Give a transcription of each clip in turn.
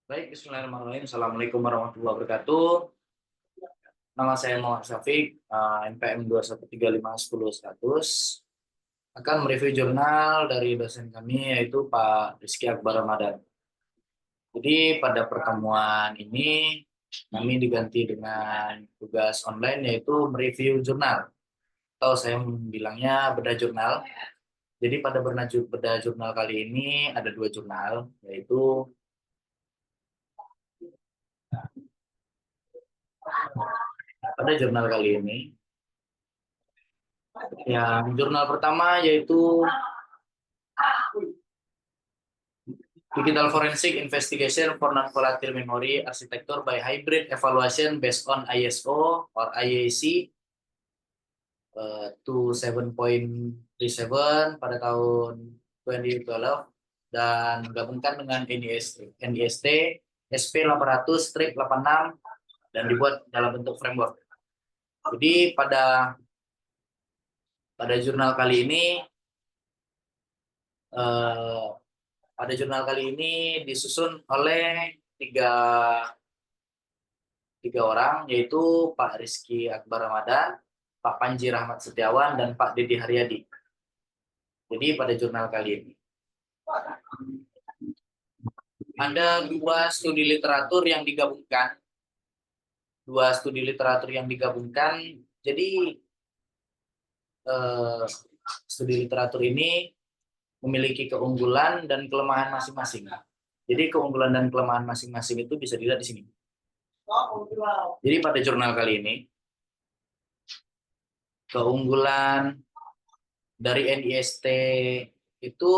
Baik, bismillahirrahmanirrahim. Assalamualaikum warahmatullahi wabarakatuh. Nama saya Muhammad Syafiq, NPM 2135101. Akan mereview jurnal dari dosen kami yaitu Pak Rizky Akbar Ramadan. Jadi pada pertemuan ini kami diganti dengan tugas online yaitu mereview jurnal. Atau saya bilangnya bedah jurnal. Jadi pada bedah jurnal kali ini ada dua jurnal, yaitu pada jurnal kali ini yang jurnal pertama yaitu Digital Forensic Investigation for Non-Volatile Memory Architecture by Hybrid Evaluation based on ISO or IAC 27.37 pada tahun 2012 dan menggabungkan dengan NIST SP800-86 dan dibuat dalam bentuk framework. Jadi pada jurnal kali ini disusun oleh tiga orang, yaitu Pak Rizky Akbar Ramadan, Pak Panji Rahmat Setiawan, dan Pak Dedi Haryadi. Jadi pada jurnal kali ini ada dua studi literatur yang digabungkan. Jadi studi literatur ini memiliki keunggulan dan kelemahan masing-masing. Jadi keunggulan dan kelemahan masing-masing itu bisa dilihat di sini. Jadi pada jurnal kali ini, keunggulan dari NIST itu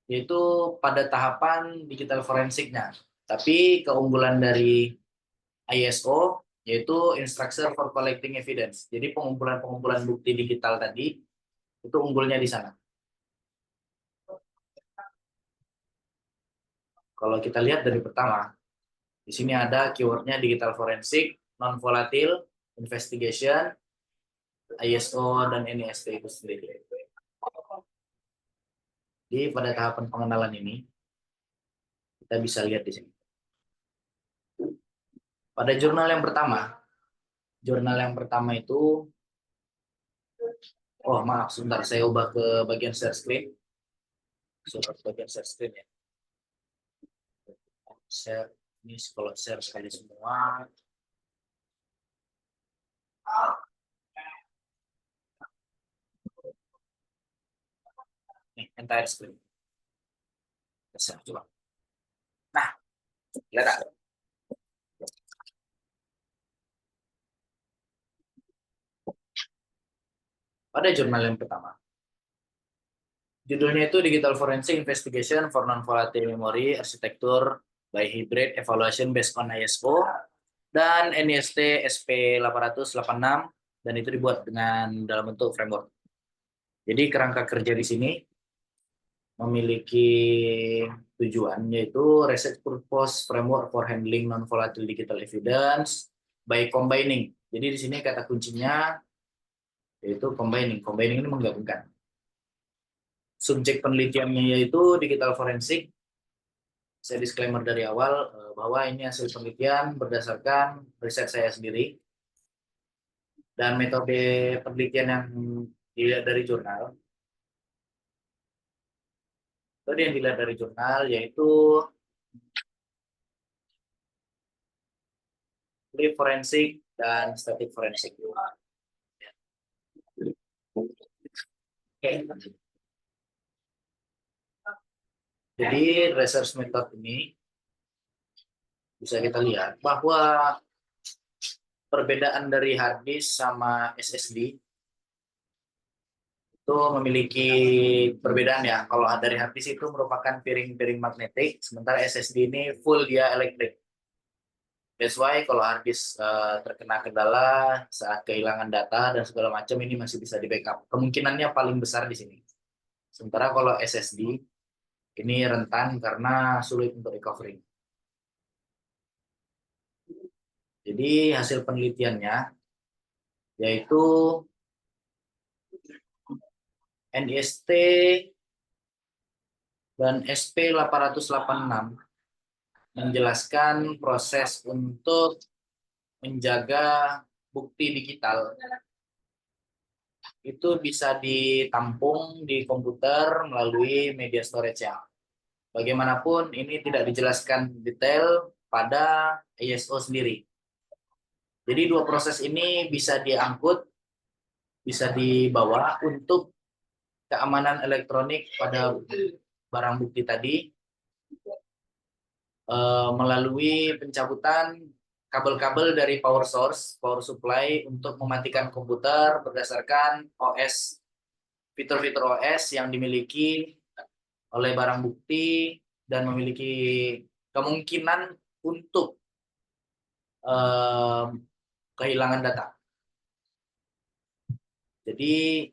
yaitu pada tahapan digital forensiknya. Tapi keunggulan dari ISO yaitu Instruction for Collecting Evidence. Jadi pengumpulan bukti digital tadi itu unggulnya di sana. Kalau kita lihat dari pertama, di sini ada keywordnya digital forensik, non-volatile, investigation, ISO, dan NIST itu sendiri. Jadi pada tahapan pengenalan ini, kita bisa lihat di sini. Pada jurnal yang pertama itu, oh maaf, sebentar, saya ubah ke bagian share screen. Bagian share screen ya. Share, ini kalau share sekali semua. Nih, entire screen. Bisa, coba. Nah, lihat. Pada jurnal yang pertama, judulnya itu Digital Forensic Investigation for Non-Volatile Memory Architecture by Hybrid Evaluation based on ISO dan NIST SP800-86 dan itu dibuat dalam bentuk framework. Jadi kerangka kerja di sini memiliki tujuan yaitu research purpose framework for handling non-volatile digital evidence by combining. Jadi di sini kata kuncinya yaitu combining. Combining ini menggabungkan. Subjek penelitiannya yaitu digital forensik. Saya disclaimer dari awal bahwa ini hasil penelitian berdasarkan riset saya sendiri dan metode penelitian yang dilihat dari jurnal. Metode yang dilihat dari jurnal yaitu live forensik dan static forensik. Oke. Jadi research method ini bisa kita lihat bahwa perbedaan dari hard disk sama SSD itu memiliki perbedaan ya. Kalau dari hard disk itu merupakan piring-piring magnetik, sementara SSD ini full dia elektrik. That's why kalau hard disk terkena kendala saat kehilangan data dan segala macam ini masih bisa di backup. Kemungkinannya paling besar di sini. Sementara kalau SSD ini rentan karena sulit untuk recovery. Jadi hasil penelitiannya yaitu NIST dan SP800-86 menjelaskan proses untuk menjaga bukti digital itu bisa ditampung di komputer melalui media storage-nya. Bagaimanapun ini tidak dijelaskan detail pada ISO sendiri. Jadi dua proses ini bisa diangkut, bisa dibawa untuk keamanan elektronik pada barang bukti tadi melalui pencabutan kabel-kabel dari power source, power supply untuk mematikan komputer berdasarkan OS, fitur-fitur OS yang dimiliki oleh barang bukti dan memiliki kemungkinan untuk kehilangan data. Jadi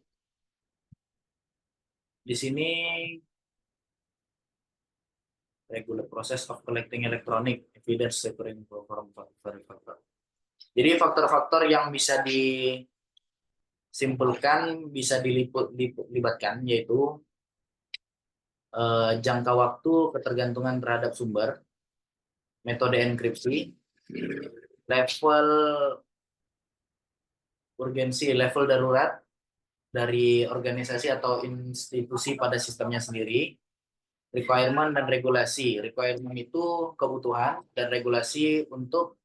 di sini regular process of collecting electronic evidence securing from factor. Jadi faktor-faktor yang bisa disimpulkan, bisa dilibatkan, yaitu jangka waktu ketergantungan terhadap sumber, metode enkripsi, level urgensi, level darurat dari organisasi atau institusi pada sistemnya sendiri, requirement dan regulasi. Requirement itu kebutuhan dan regulasi untuk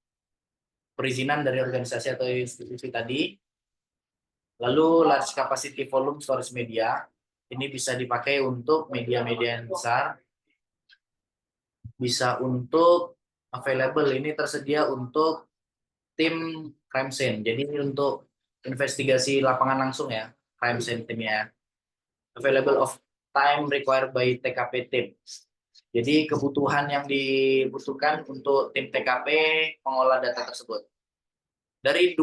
perizinan dari organisasi atau institusi tadi. Lalu large capacity volume storage media, ini bisa dipakai untuk media-media yang besar, bisa untuk available, ini tersedia untuk tim crime scene. Jadi ini untuk investigasi lapangan langsung ya, crime scene timnya. Available of time required by TKP team. Jadi kebutuhan yang dibutuhkan untuk tim TKP mengolah data tersebut. Dari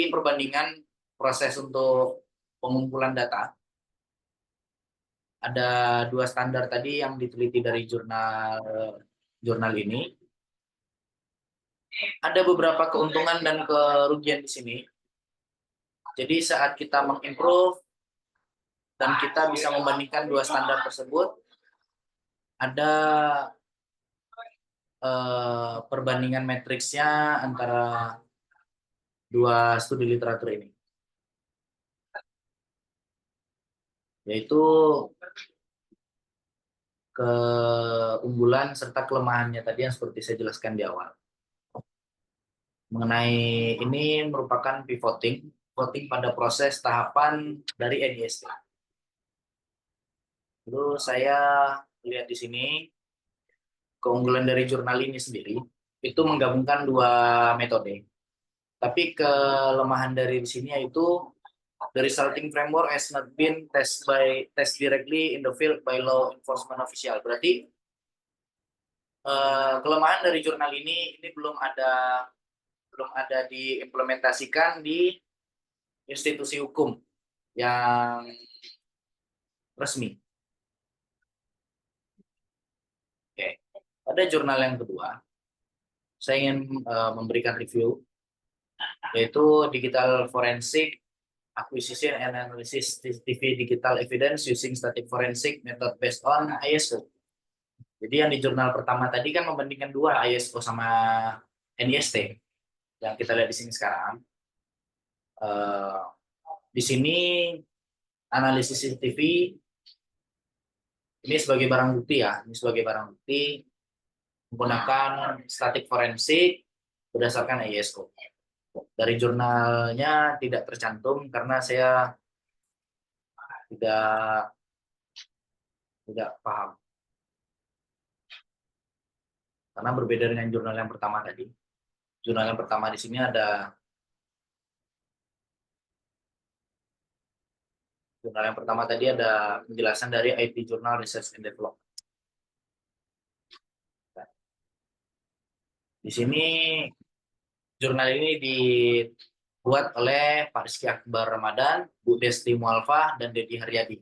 perbandingan proses untuk pengumpulan data, ada dua standar tadi yang diteliti dari jurnal ini. Ada beberapa keuntungan dan kerugian di sini. Jadi saat kita mengimprove dan kita bisa membandingkan dua standar tersebut, ada perbandingan matriksnya antara dua studi literatur ini, yaitu keunggulan serta kelemahannya tadi yang seperti saya jelaskan di awal. Mengenai ini merupakan pivoting pada proses tahapan dari NIST. Lalu saya lihat di sini keunggulan dari jurnal ini sendiri itu menggabungkan dua metode. Tapi kelemahan dari di sini yaitu the resulting framework has not been test directly in the field by law enforcement official. Berarti kelemahan dari jurnal ini belum ada diimplementasikan di institusi hukum yang resmi. Oke. Pada jurnal yang kedua, saya ingin memberikan review, yaitu Digital Forensic Acquisition and Analysis CCTV Digital Evidence Using Static Forensic Method Based on ISO. Jadi yang di jurnal pertama tadi kan membandingkan dua, ISO sama NIST. Yang kita lihat di sini sekarang. Di sini analisis CCTV ini sebagai barang bukti ya, ini sebagai barang bukti menggunakan static forensik berdasarkan ISO. Dari jurnalnya tidak tercantum karena saya tidak paham. Karena berbeda dengan jurnal yang pertama tadi. Jurnal yang pertama di sini ada penjelasan dari IT Journal Research and Development. Di sini jurnal ini dibuat oleh Pak Rizky Akbar Ramadan, Bu Desti Mualfa, dan Dedi Haryadi.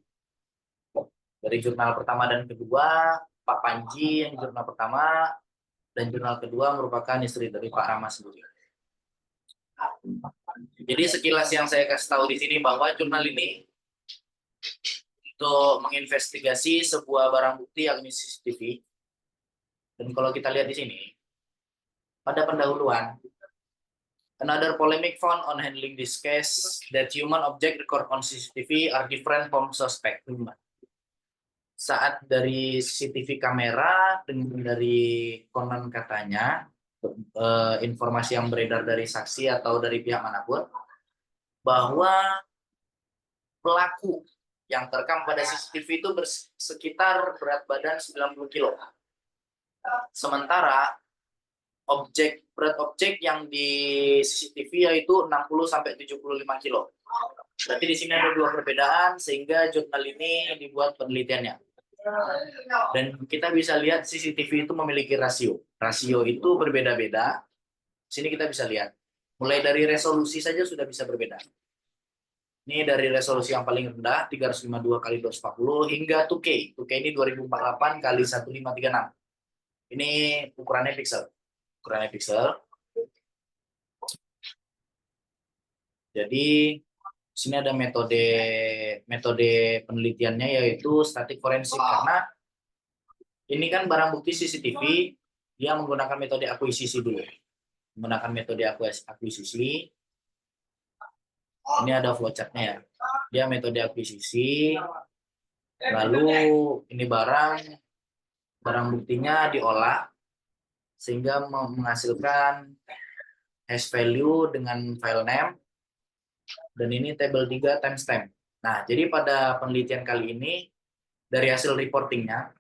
Dari jurnal pertama dan kedua, Pak Panji yang jurnal pertama, dan jurnal kedua merupakan istri dari Pak Rama sendiri. Jadi sekilas yang saya kasih tahu di sini bahwa jurnal ini untuk menginvestigasi sebuah barang bukti yakni CCTV Dan kalau kita lihat di sini, pada pendahuluan, another polemic found on handling this case that human object record on CCTV are different from suspect. Saat dari CCTV kamera dengan dari konon katanya, informasi yang beredar dari saksi atau dari pihak manapun, bahwa pelaku yang terekam pada CCTV itu sekitar berat badan 90 kilo. Sementara berat objek yang di CCTV yaitu 60-75 kilo. Berarti di sini ada dua perbedaan sehingga jurnal ini dibuat penelitiannya. Dan kita bisa lihat CCTV itu memiliki rasio. Rasio itu berbeda-beda. Sini kita bisa lihat. Mulai dari resolusi saja sudah bisa berbeda. Ini dari resolusi yang paling rendah 352 kali 240 hingga 2K. 2K ini 2048 kali 1536. Ini ukurannya piksel. Jadi sini ada metode penelitiannya yaitu statik forensik, karena ini kan barang bukti CCTV, dia menggunakan metode akuisisi dulu. Menggunakan metode akuisisi. Ini ada flowchart-nya ya. Dia metode akuisisi. Lalu ini barang buktinya diolah sehingga menghasilkan hash value dengan file name, dan ini table 3 timestamp. Nah, jadi pada penelitian kali ini dari hasil reportingnya,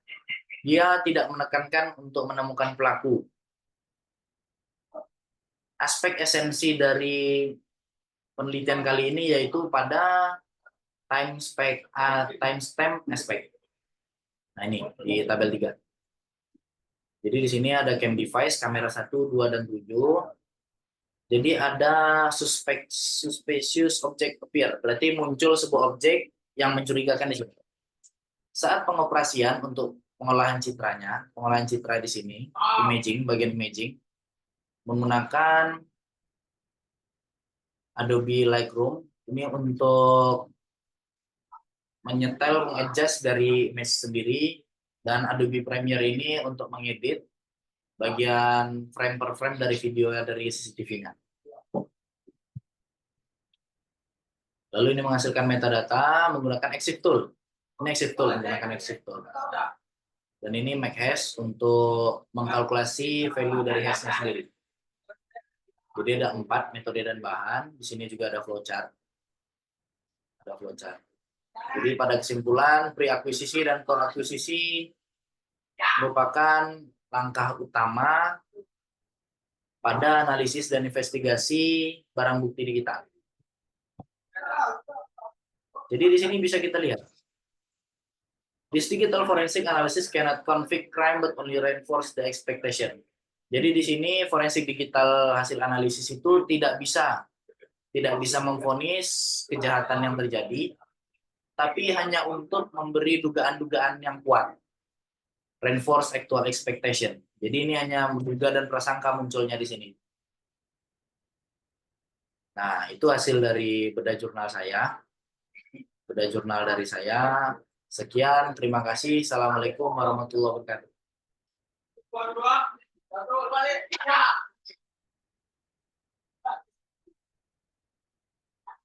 dia tidak menekankan untuk menemukan pelaku. Aspek esensi dari penelitian kali ini yaitu pada timestamp aspek. Nah, ini di tabel 3. Jadi di sini ada cam device, kamera 1, 2, dan 7. Jadi ada suspicious object appear, berarti muncul sebuah objek yang mencurigakan di sini. Saat pengoperasian untuk pengolahan citra di sini, bagian imaging, menggunakan Adobe Lightroom, ini untuk menyetel, mengadjust dari image sendiri, dan Adobe Premiere ini untuk mengedit bagian frame per frame dari video dari CCTV-nya. Lalu ini menghasilkan metadata menggunakan exif tool. Ini exif tool, menggunakan exif tool. Dan ini make hash untuk mengkalkulasi value dari hashnya sendiri. Jadi ada 4 metode dan bahan. Di sini juga ada flowchart. Jadi pada kesimpulan, pre-akuisisi dan core-akuisisi merupakan langkah utama pada analisis dan investigasi barang bukti digital. Jadi di sini bisa kita lihat. This digital forensic analysis cannot convict crime but only reinforce the expectation. Jadi di sini forensik digital hasil analisis itu tidak bisa memvonis kejahatan yang terjadi, tapi hanya untuk memberi dugaan-dugaan yang kuat. Reinforce actual expectation. Jadi ini hanya menduga dan prasangka munculnya di sini. Nah, itu hasil dari bedah jurnal saya. Sekian, terima kasih. Assalamualaikum warahmatullahi wabarakatuh.